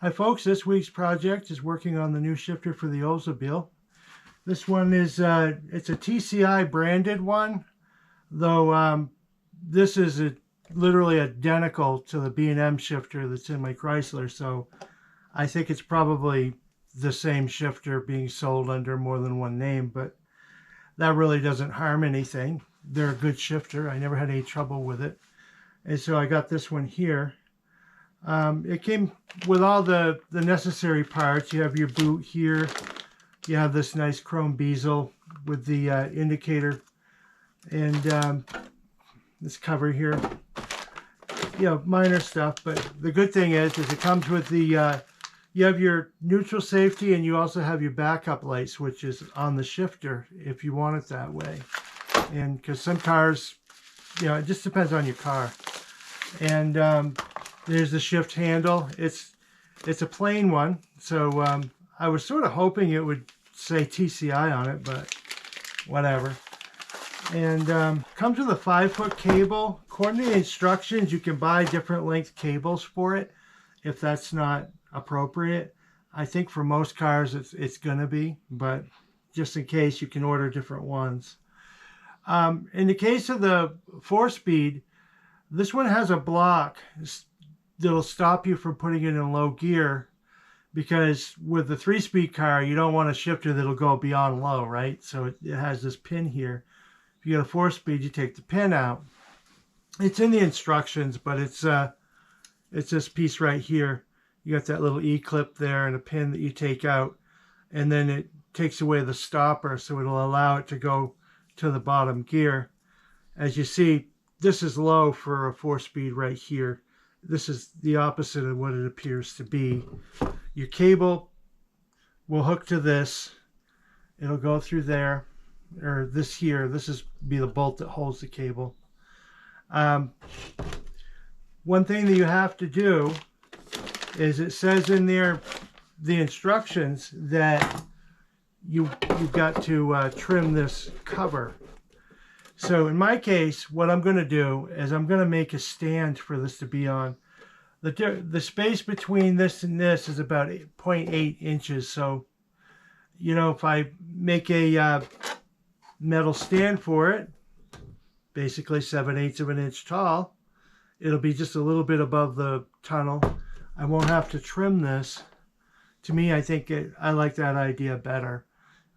Hi folks, this week's project is working on the new shifter for the Oldsmobile. This one is, it's a TCI branded one, though this is literally identical to the B&M shifter that's in my Chrysler, so I think it's probably the same shifter being sold under more than one name, but that really doesn't harm anything. They're a good shifter. I never had any trouble with it. And so I got this one here. It came with all the necessary parts. You have your boot here. You have this nice chrome bezel with the indicator and this cover here. You know, minor stuff, but the good thing is it comes with the, you have your neutral safety and you also have your backup light switches on the shifter if you want it that way. And because some cars, you know, it just depends on your car. And there's the shift handle. It's a plain one, so I was sort of hoping it would say TCI on it, but whatever. And comes with a 5-foot cable. According to the instructions, you can buy different length cables for it if that's not appropriate. I think for most cars it's gonna be, but just in case, you can order different ones. In the case of the 4-speed, this one has a block that'll stop you from putting it in low gear, because with the 3-speed car, you don't want a shifter that'll go beyond low, right? So it has this pin here. If you got a 4-speed, you take the pin out. It's in the instructions, but it's this piece right here. You got that little E-clip there and a pin that you take out, and then it takes away the stopper, so it'll allow it to go to the bottom gear. As you see, this is low for a 4-speed right here. This is the opposite of what it appears to be. Your cable will hook to this. It'll go through there, or this here. This is be the bolt that holds the cable. One thing that you have to do is, it says in there, the instructions, that you've got to trim this cover. So in my case, what I'm going to do is I'm going to make a stand for this to be on. The space between this and this is about 0.8 inches. So, you know, if I make a metal stand for it, basically 7/8 of an inch tall, it'll be just a little bit above the tunnel. I won't have to trim this. To me, I think I like that idea better.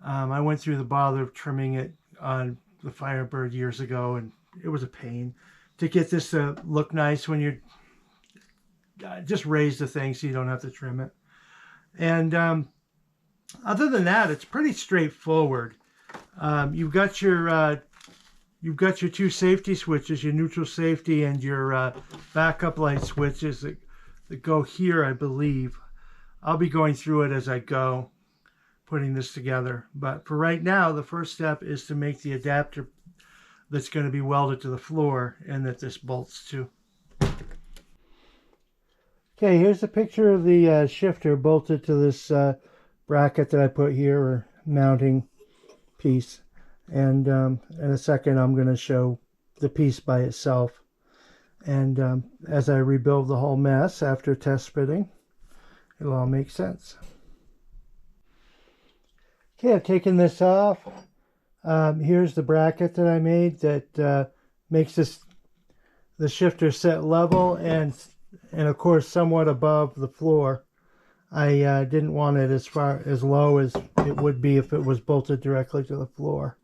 I went through the bother of trimming it on the Firebird years ago, and it was a pain to get this to look nice when you're just raise the thing so you don't have to trim it. And other than that, it's pretty straightforward. You've got your 2 safety switches, your neutral safety and your backup light switches that go here, I believe. I'll be going through it as I go, putting this together. But for right now, the first step is to make the adapter that's going to be welded to the floor and that this bolts to. Okay, here's a picture of the shifter bolted to this bracket that I put here, or mounting piece. And in a second, I'm going to show the piece by itself. And as I rebuild the whole mess after test fitting, it'll all make sense. Okay, I've taken this off. Here's the bracket that I made that makes the shifter set level and of course somewhat above the floor. I didn't want it as low as it would be if it was bolted directly to the floor.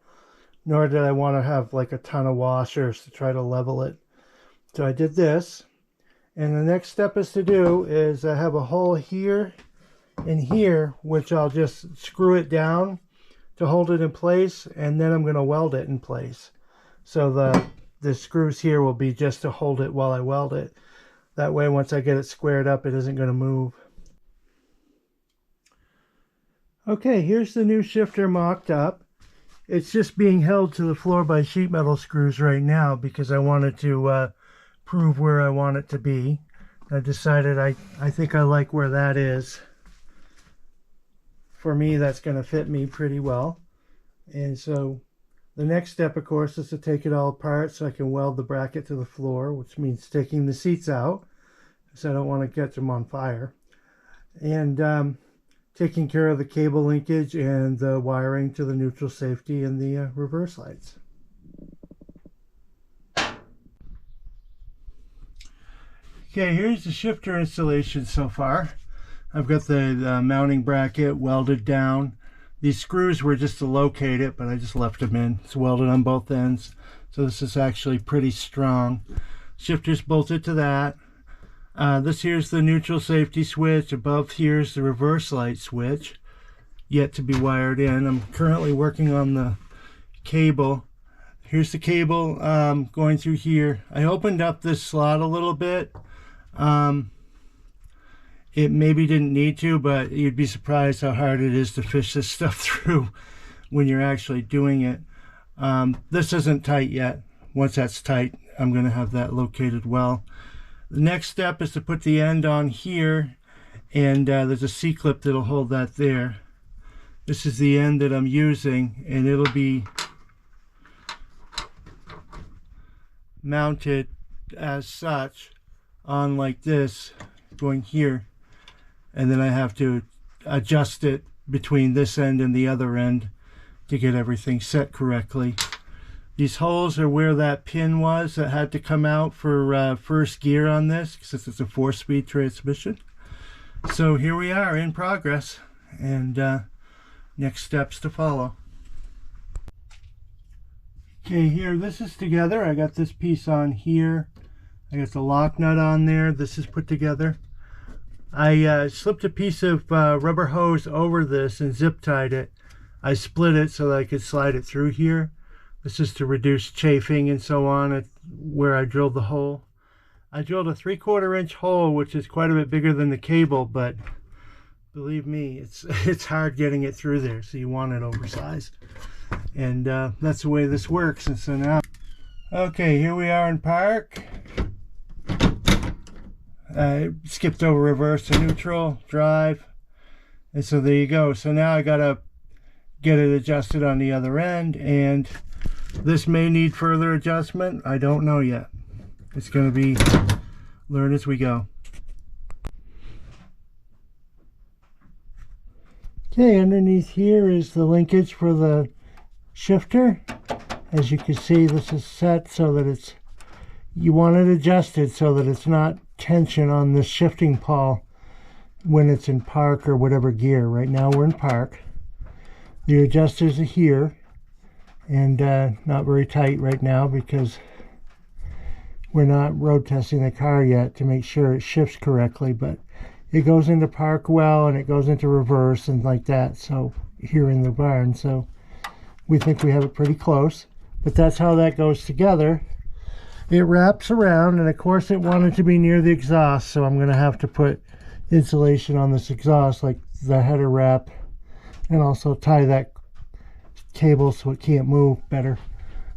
Nor did I want to have like a ton of washers to try to level it. So I did this. And the next step is I have a hole here and here, which I'll just screw it down to hold it in place, and then I'm going to weld it in place. So the screws here will be just to hold it while I weld it. That way, once I get it squared up, it isn't going to move. Okay, here's the new shifter mocked up. It's just being held to the floor by sheet metal screws right now because I wanted to prove where I want it to be. I decided I think I like where that is. For me, that's going to fit me pretty well. And so the next step, of course, is to take it all apart so I can weld the bracket to the floor, which means taking the seats out, because I don't want to get them on fire. and taking care of the cable linkage and the wiring to the neutral safety and the reverse lights. Okay, here's the shifter installation so far. I've got the mounting bracket welded down. These screws were just to locate it, but I just left them in. It's welded on both ends, so this is actually pretty strong. Shifter's bolted to that. This here's the neutral safety switch. Above here's the reverse light switch, yet to be wired in. I'm currently working on the cable. Here's the cable going through here. I opened up this slot a little bit. It maybe didn't need to, but you'd be surprised how hard it is to fish this stuff through when you're actually doing it. This isn't tight yet. Once that's tight, I'm going to have that located well. The next step is to put the end on here, and there's a C-clip that'll hold that there. This is the end that I'm using, and it'll be mounted as such on like this, going here, and then I have to adjust it between this end and the other end to get everything set correctly. These holes are where that pin was that had to come out for first gear on this, since it's a 4-speed transmission. So here we are in progress, and next steps to follow. Okay, here this is together. I got this piece on here. I got the lock nut on there. This is put together. I slipped a piece of rubber hose over this and zip tied it. I split it so that I could slide it through here. This is to reduce chafing and so on at where I drilled the hole. I drilled a 3/4 inch hole, which is quite a bit bigger than the cable, but believe me, it's hard getting it through there, so you want it oversized. And that's the way this works. And so now, okay, here we are in park. I skipped over reverse to neutral, drive, and so there you go. So now I gotta get it adjusted on the other end, and this may need further adjustment. I don't know yet. It's going to be learn as we go. Okay, underneath here is the linkage for the shifter. As you can see, this is set so that you want it adjusted so that it's not tension on the shifting pawl when it's in park or whatever gear. Right now we're in park. The adjusters are here, and not very tight right now because we're not road testing the car yet to make sure it shifts correctly, but it goes into park well and it goes into reverse and like that, so here in the barn. So we think we have it pretty close, but that's how that goes together. It wraps around, and of course it wanted to be near the exhaust, so I'm going to have to put insulation on this exhaust, like the header wrap, and also tie that cable so it can't move better.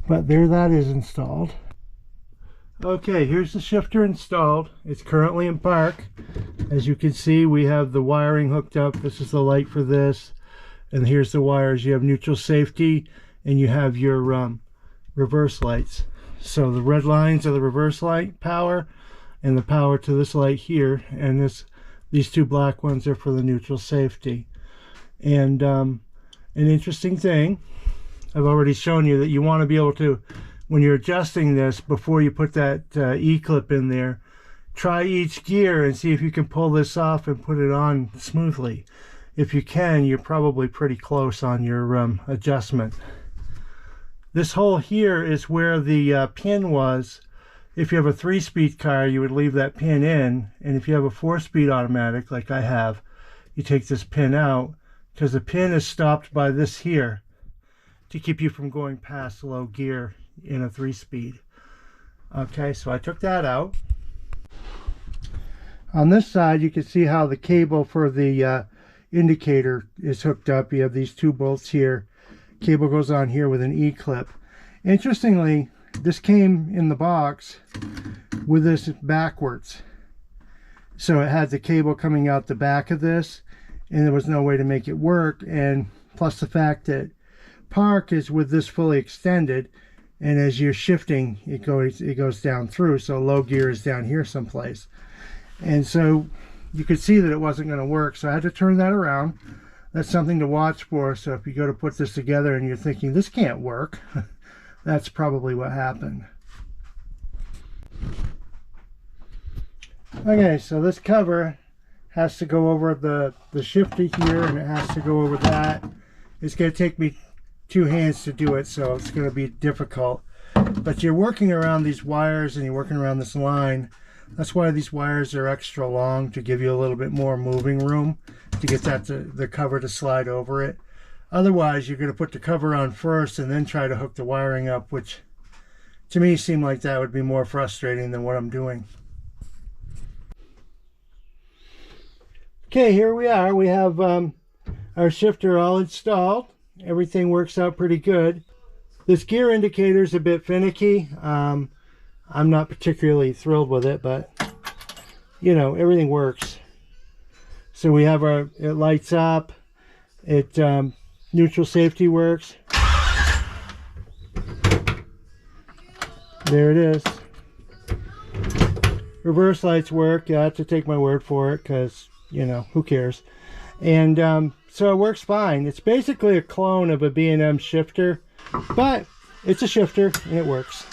But there, that is installed. Okay, here's the shifter installed. It's currently in park. As you can see, we have the wiring hooked up. This is the light for this, and here's the wires. You have neutral safety, and you have your reverse lights. So the red lines are the reverse light power, and the power to this light here, and these two black ones are for the neutral safety. And an interesting thing, I've already shown you that you want to be able to, when you're adjusting this, before you put that E-clip in there, try each gear and see if you can pull this off and put it on smoothly. If you can, you're probably pretty close on your adjustment. This hole here is where the pin was. If you have a 3-speed car, you would leave that pin in, and if you have a 4-speed automatic like I have, you take this pin out, because the pin is stopped by this here to keep you from going past low gear in a 3-speed. Okay, so I took that out. On this side, you can see how the cable for the indicator is hooked up. You have these two bolts here. Cable goes on here with an E-clip. Interestingly, this came in the box with this backwards. So it had the cable coming out the back of this, and there was no way to make it work. And plus the fact that park is with this fully extended, and as you're shifting, it goes down through, so low gear is down here someplace. And so you could see that it wasn't going to work, so I had to turn that around. That's something to watch for. So if you go to put this together and you're thinking this can't work, that's probably what happened. Okay, so this cover has to go over the shifter here, and it has to go over that. It's going to take me 2 hands to do it, so it's going to be difficult. But you're working around these wires and you're working around this line. That's why these wires are extra long, to give you a little bit more moving room to get the cover to slide over it. Otherwise, you're going to put the cover on first and then try to hook the wiring up, which to me seemed like that would be more frustrating than what I'm doing. Okay, here we are. We have our shifter all installed. Everything works out pretty good. This gear indicator is a bit finicky. I'm not particularly thrilled with it, but you know, everything works. So we have it lights up. It neutral safety works. There it is. Reverse lights work. You have to take my word for it, because you know, who cares? And so it works fine. It's basically a clone of a B&M shifter, but it's a shifter and it works.